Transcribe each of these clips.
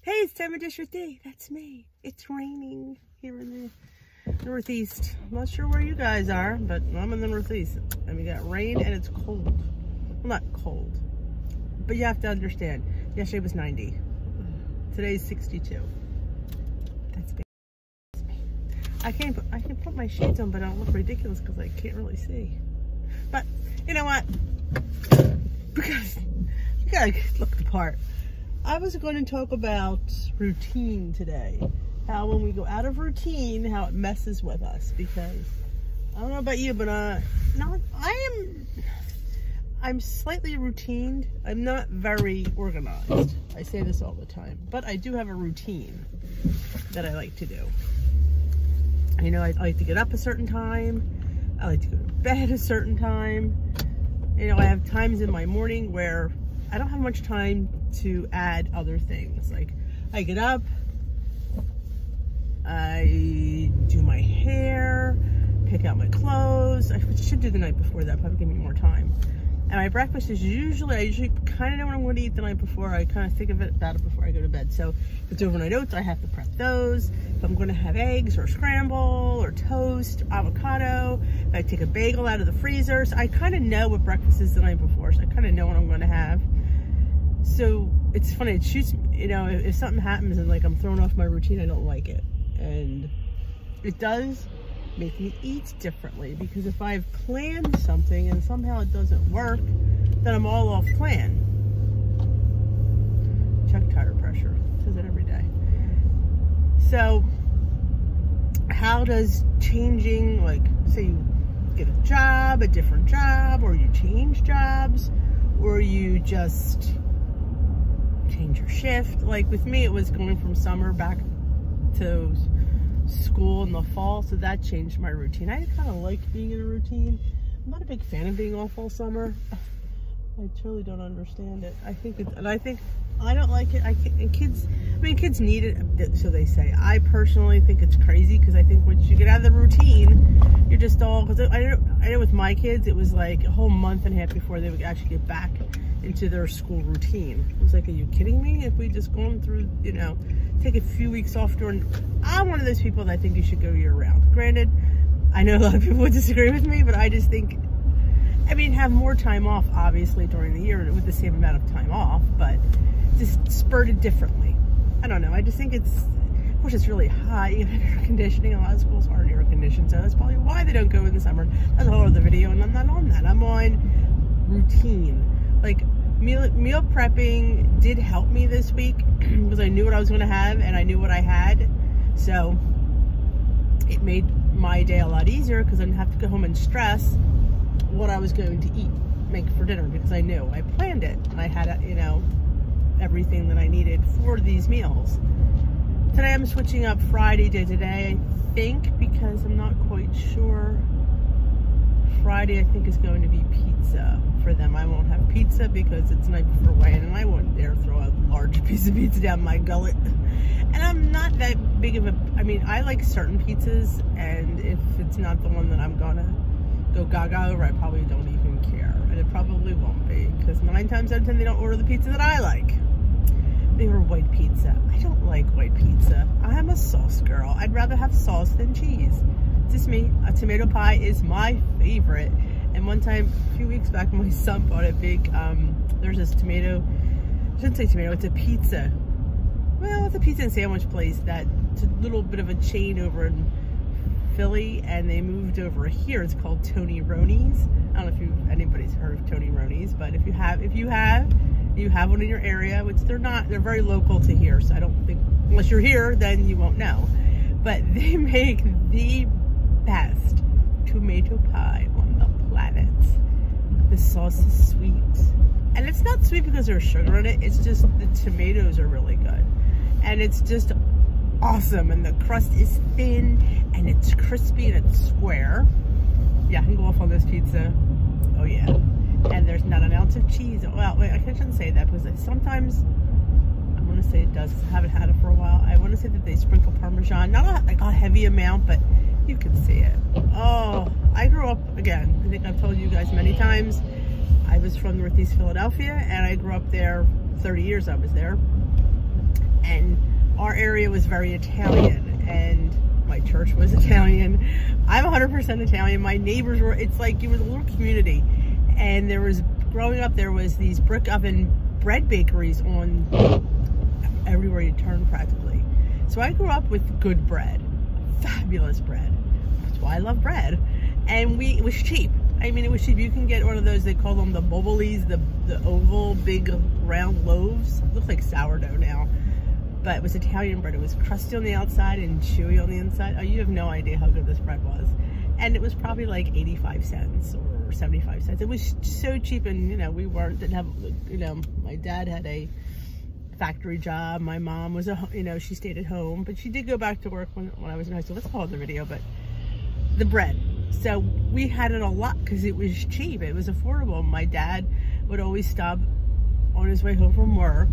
Hey, it's time of dish with D. That's me. It's raining here in the Northeast. I'm not sure where you guys are, but I'm in the Northeast. And we got rain and it's cold. Well, not cold, but you have to understand. Yesterday was 90. Today's 62. That's me. That's me. I can put my shades on, but I don't look ridiculous because I can't really see. But you know what? Because you gotta look the part. I was going to talk about routine today. How when we go out of routine, how it messes with us. Because I don't know about you, but I'm slightly routined. I'm not very organized. I say this all the time, but I do have a routine that I like to do. You know, I like to get up a certain time. I like to go to bed a certain time. You know, I have times in my morning where I don't have much time to add other things. Like I get up, I do my hair, pick out my clothes. I should do the night before that, probably give me more time. And my breakfast is I usually kind of know what I'm going to eat the night before. I kind of think about it before I go to bed. So if it's overnight oats, I have to prep those. If I'm going to have eggs or scramble or toast, avocado, if I take a bagel out of the freezer. So I kind of know what breakfast is the night before. So I kind of know what I'm going to have. So it's funny, it shoots, you know, if something happens and like I'm thrown off my routine, I don't like it. And it does make me eat differently, because if I've planned something and somehow it doesn't work, then I'm all off plan. Check tire pressure, it says it every day. So how does changing, like say you get a job, a different job, or you change jobs, or you just change your shift. Like with me, it was going from summer back to school in the fall, so that changed my routine. I kind of like being in a routine. I'm not a big fan of being off all summer. I truly don't understand it. I don't like it. Kids need it, so they say. I personally think it's crazy, because I think once you get out of the routine, you're just all, because I know with my kids, it was like a whole month and a half before they would actually get back into their school routine. It was like, are you kidding me? If we just gone through, you know, take a few weeks off during, I'm one of those people that I think you should go year round. Granted, I know a lot of people would disagree with me, but I just think, I mean, have more time off, obviously, during the year with the same amount of time off, but just spurted differently. I don't know. I just think it's, of course, it's really hot. You have air conditioning. A lot of schools aren't air conditioned, so that's probably why they don't go in the summer. That's a whole other video, and I'm not on that. I'm on routine. Like, meal prepping did help me this week because I knew what I was going to have and I knew what I had. So it made my day a lot easier, because I didn't have to go home and stress what I was going to eat, make for dinner, because I knew. I planned it and I had, you know, everything that I needed for these meals. Today I'm switching up Friday to today, I think, because I'm not quite sure. Friday I think is going to be pizza for them. I won't have pizza because it's night before weigh-in, and I wouldn't dare throw a large piece of pizza down my gullet. And I'm not that big of a, I mean, I like certain pizzas, and if it's not the one that I'm gonna go gaga over, I probably don't even care. And it probably won't be, because 9 times out of 10 they don't order the pizza that I like. They order white pizza. I don't like white pizza. I'm a sauce girl. I'd rather have sauce than cheese. Just me. A tomato pie is my favorite. And one time, a few weeks back, my son bought a big, there's this tomato, I shouldn't say tomato, it's a pizza. Well, it's a pizza and sandwich place it's a little bit of a chain over in Philly, and they moved over here. It's called Tony Roni's. I don't know if anybody's heard of Tony Roni's, but if you have one in your area, which they're very local to here, so I don't think, unless you're here, then you won't know. But they make the best tomato pie on the planet. The sauce is sweet, and it's not sweet because there's sugar in it. It's just the tomatoes are really good, and it's just awesome. And the crust is thin, and it's crispy, and it's square. Yeah, I can go off on this pizza. Oh yeah, and there's not an ounce of cheese. Well, wait, I shouldn't say that, because sometimes I want to say it does. I haven't had it for a while. I want to say that they sprinkle Parmesan, not like a heavy amount, but you can see it. Oh, I grew up, again, I think I've told you guys many times, I was from Northeast Philadelphia, and I grew up there, 30 years I was there. and our area was very Italian, and my church was Italian. I'm 100% Italian. My neighbors were, it's like it was a little community, and there was, growing up, there was these brick oven bread bakeries on everywhere you turn practically. So I grew up with good bread, fabulous bread. That's why I love bread. And it was cheap. I mean, it was cheap. You can get one of those, they call them the bobolis, the oval, big, round loaves. It looks like sourdough now. But it was Italian bread. It was crusty on the outside and chewy on the inside. Oh, you have no idea how good this bread was. And it was probably like 85 cents or 75 cents. It was so cheap, and, you know, didn't have, you know, my dad had a factory job. My mom was, you know, she stayed at home, but she did go back to work when I was in high school. That's a whole other video, but the bread. So we had it a lot because it was cheap. It was affordable. My dad would always stop on his way home from work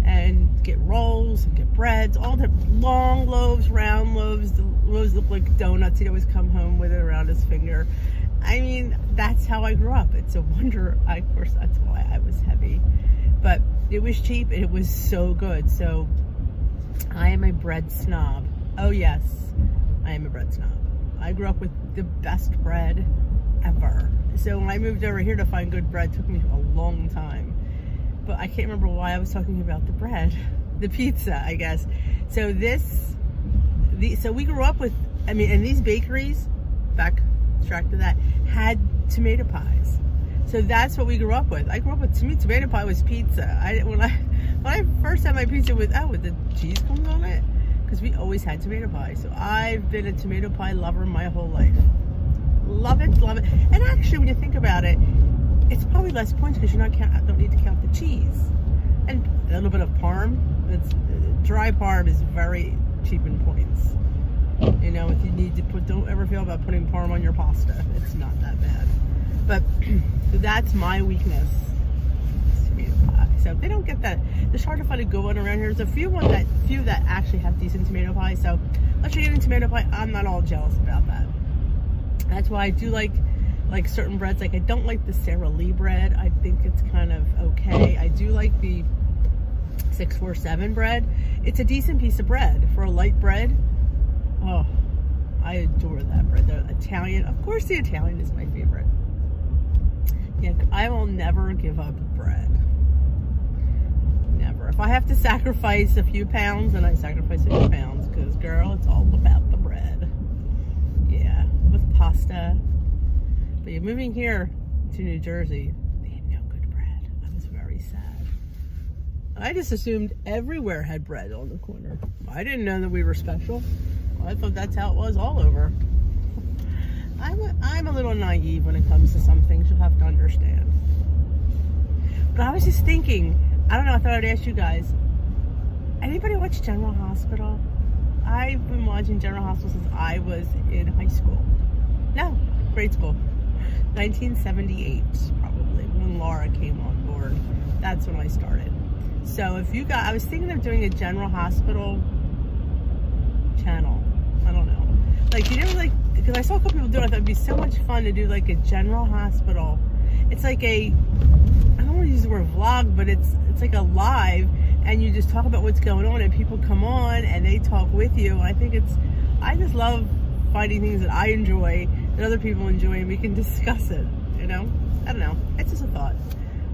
and get rolls and get breads, all the long loaves, round loaves. The loaves look like donuts. He'd always come home with it around his finger. I mean, that's how I grew up. It's a wonder. Of course, that's why I was heavy. But it was cheap and it was so good. So I am a bread snob. Oh yes, I am a bread snob. I grew up with the best bread ever. So when I moved over here to find good bread, it took me a long time. But I can't remember why I was talking about the bread. The pizza, I guess. So so we grew up with, I mean, and these bakeries, backtrack to that, had tomato pies. So that's what we grew up with. I grew up with, to me, tomato pie was pizza. When I first had my pizza with the cheese comes on it, because we always had tomato pie. So I've been a tomato pie lover my whole life. Love it, love it. And actually, when you think about it, it's probably less points because you don't need to count the cheese. And a little bit of parm. Dry parm is very cheap in points. You know, if you need to don't ever feel about putting parm on your pasta. It's not that bad. But that's my weakness. Tomato pie. So if they don't get that, it's hard to find a good one around here. There's a few that actually have decent tomato pie. So unless you're getting tomato pie, I'm not all jealous about that. That's why I do like certain breads. Like I don't like the Sara Lee bread. I think it's kind of okay. I do like the 647 bread. It's a decent piece of bread for a light bread. Oh, I adore that bread. The Italian, of course, the Italian is my favorite. Yeah, I will never give up bread. Never. If I have to sacrifice a few pounds, then I sacrifice a few pounds. Because, girl, it's all about the bread. Yeah, with pasta. But you're moving here to New Jersey, they had no good bread. I was very sad. I just assumed everywhere had bread on the corner. I didn't know that we were special. I thought that's how it was all over. I'm a little naive when it comes to some things, you'll have to understand. But I was just thinking, I don't know, I thought I'd ask you guys, anybody watch General Hospital? I've been watching General Hospital since I was in high school. No, grade school. 1978, probably, when Laura came on board. That's when I started. So if you got, I was thinking of doing a General Hospital channel. I don't know. Like, you never, like, because I saw a couple people do it. I thought it'd be so much fun to do like a General Hospital. It's like I don't want to use the word vlog, but it's like a live, and you just talk about what's going on, and people come on and they talk with you. I think I just love finding things that I enjoy that other people enjoy, and we can discuss it, you know? I don't know. It's just a thought.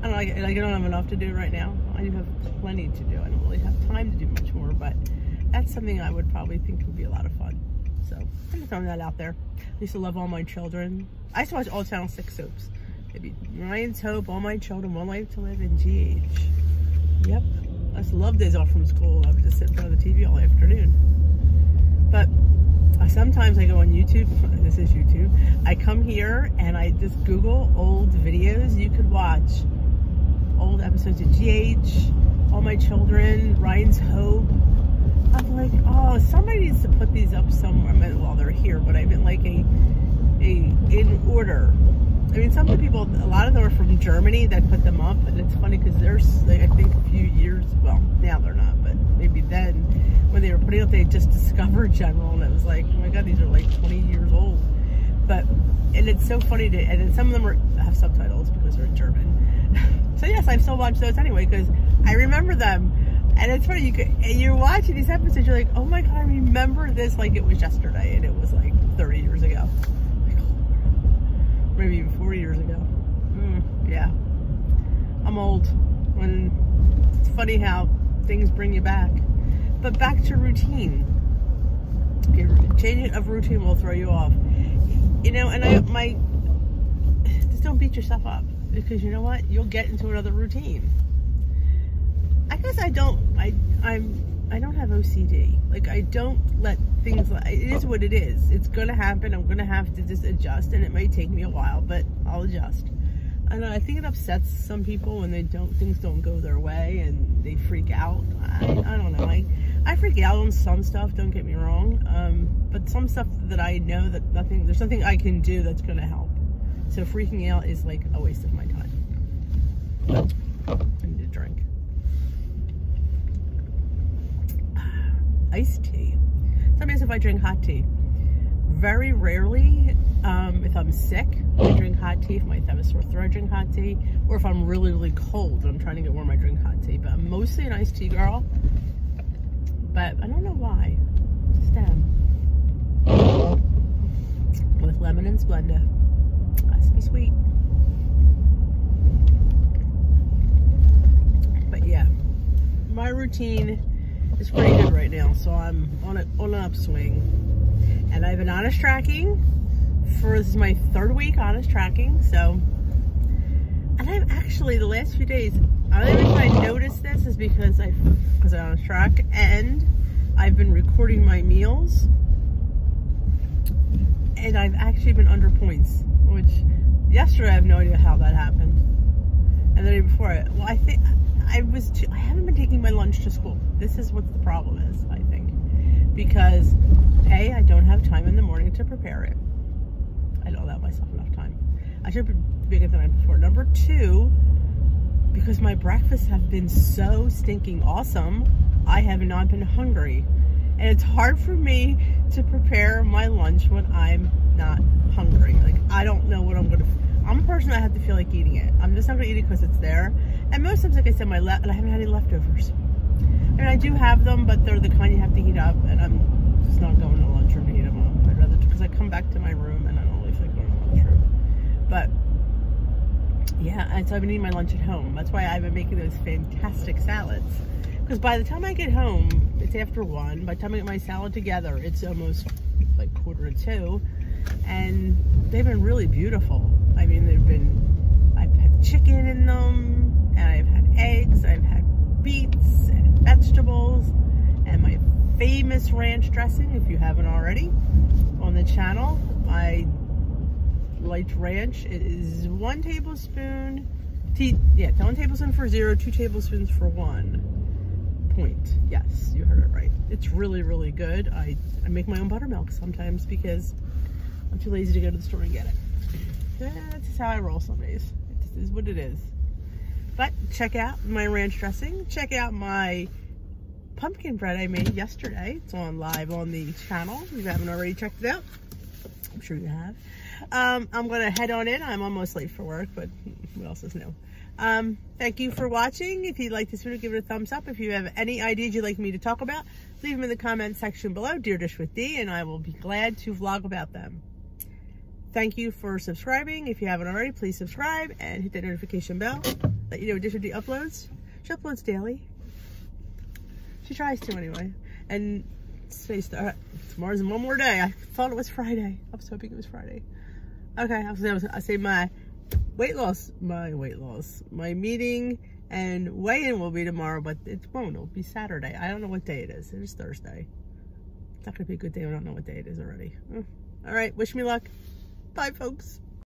I don't know, like I don't have enough to do right now. I do have plenty to do. I don't really have time to do much more, but that's something I would probably think would be a lot of fun. So I'm just throwing that out there. I used to love All My Children. I used to watch All Channel 6 soaps. Maybe Ryan's Hope, All My Children, One Life to Live, and GH. Yep. I just love days off from school. I would just sit in front of the TV all afternoon. But sometimes I go on YouTube. This is YouTube. I come here and I just Google old videos. You could watch old episodes of GH, All My Children, Ryan's Hope. I'm like, oh, somebody needs to put these up somewhere. I mean, well, they're here, but I meant like in order. I mean, some of the people, a lot of them are from Germany that put them up, and it's funny because there's, like, I think a few years, well, now they're not, but maybe then, when they were putting up, they had just discovered General, and it was like, oh my god, these are like 20 years old. But, and it's so funny to, and then some of them have subtitles because they're in German. So yes, I still watch those anyway, because I remember them. And it's funny, you're watching these episodes, you're like, oh my God, I remember this like it was yesterday, and it was like 30 years ago. Like, oh, maybe even 40 years ago. Yeah. I'm old. It's funny how things bring you back. But back to routine. Changing of routine will throw you off. You know, and just don't beat yourself up, because you know what? You'll get into another routine. I guess I don't have OCD. Like, I don't let things, it is what it is. It's gonna happen. I'm gonna have to just adjust, and it may take me a while, but I'll adjust. I know, I think it upsets some people when things don't go their way and they freak out. I don't know. I freak out on some stuff, don't get me wrong. But some stuff that I know that there's nothing I can do that's gonna help. So freaking out is like a waste of my time. I need a drink. Iced tea. Sometimes if I drink hot tea, very rarely, if I'm sick, I drink hot tea. If I have a sore throat, I drink hot tea. Or if I'm really, really cold and I'm trying to get warm, I drink hot tea. But I'm mostly an iced tea girl. But I don't know why. Just with lemon and Splenda. Has to be sweet. But yeah, my routine is pretty good right now. So I'm on an upswing. And I've been honest tracking this is my 3rd week honest tracking. So, and I've actually, the last few days, the only reason I noticed this is because I honest track, and I've been recording my meals, and I've actually been under points, which yesterday I have no idea how that happened. And the day before, I think I haven't been taking my lunch to school. This is what the problem is, I think. Because A, I don't have time in the morning to prepare it. I don't allow myself enough time. I should be good the night before. Number 2, because my breakfasts have been so stinking awesome, I have not been hungry. And it's hard for me to prepare my lunch when I'm not hungry. Like, I don't know what I'm a person that I have to feel like eating it. I'm just not gonna eat it because it's there. And most times, like I said, and I haven't had any leftovers. And I do have them, but they're the kind you have to heat up, and I'm just not going to lunchroom to heat them up. I'd rather, because I come back to my room and I don't really feel like going to lunchroom. But yeah, and so I've been eating my lunch at home. That's why I've been making those fantastic salads. Because by the time I get home, it's after 1. By the time I get my salad together, it's almost like 1:45. And they've been really beautiful. I mean, I've had chicken in them, and I've had eggs, I've had beets and vegetables, and my famous ranch dressing, if you haven't already, on the channel. I liked ranch. It is 1 tablespoon, 1 tablespoon for 0, 2 tablespoons for 1 point. Yes, you heard it right. It's really, really good. I make my own buttermilk sometimes because I'm too lazy to go to the store and get it. That's how I roll some days. It is what it is. But check out my ranch dressing. Check out my pumpkin bread I made yesterday. It's on live on the channel. If you haven't already checked it out, I'm sure you have. I'm going to head on in. I'm almost late for work, but what else is new? Thank you for watching. If you like this video, give it a thumbs up. If you have any ideas you'd like me to talk about, leave them in the comment section below, Dear Dish with D, and I will be glad to vlog about them. Thank you for subscribing. If you haven't already, please subscribe and hit that notification bell. Let you know when Dish with D uploads. She uploads daily. She tries to anyway. And tomorrow's 1 more day. I thought it was Friday. I was hoping it was Friday. Okay, I say my meeting and weigh-in will be tomorrow, but it won't. It'll be Saturday. I don't know what day it is. It is Thursday. It's not gonna be a good day. I don't know what day it is already. All right, wish me luck. Bye, folks.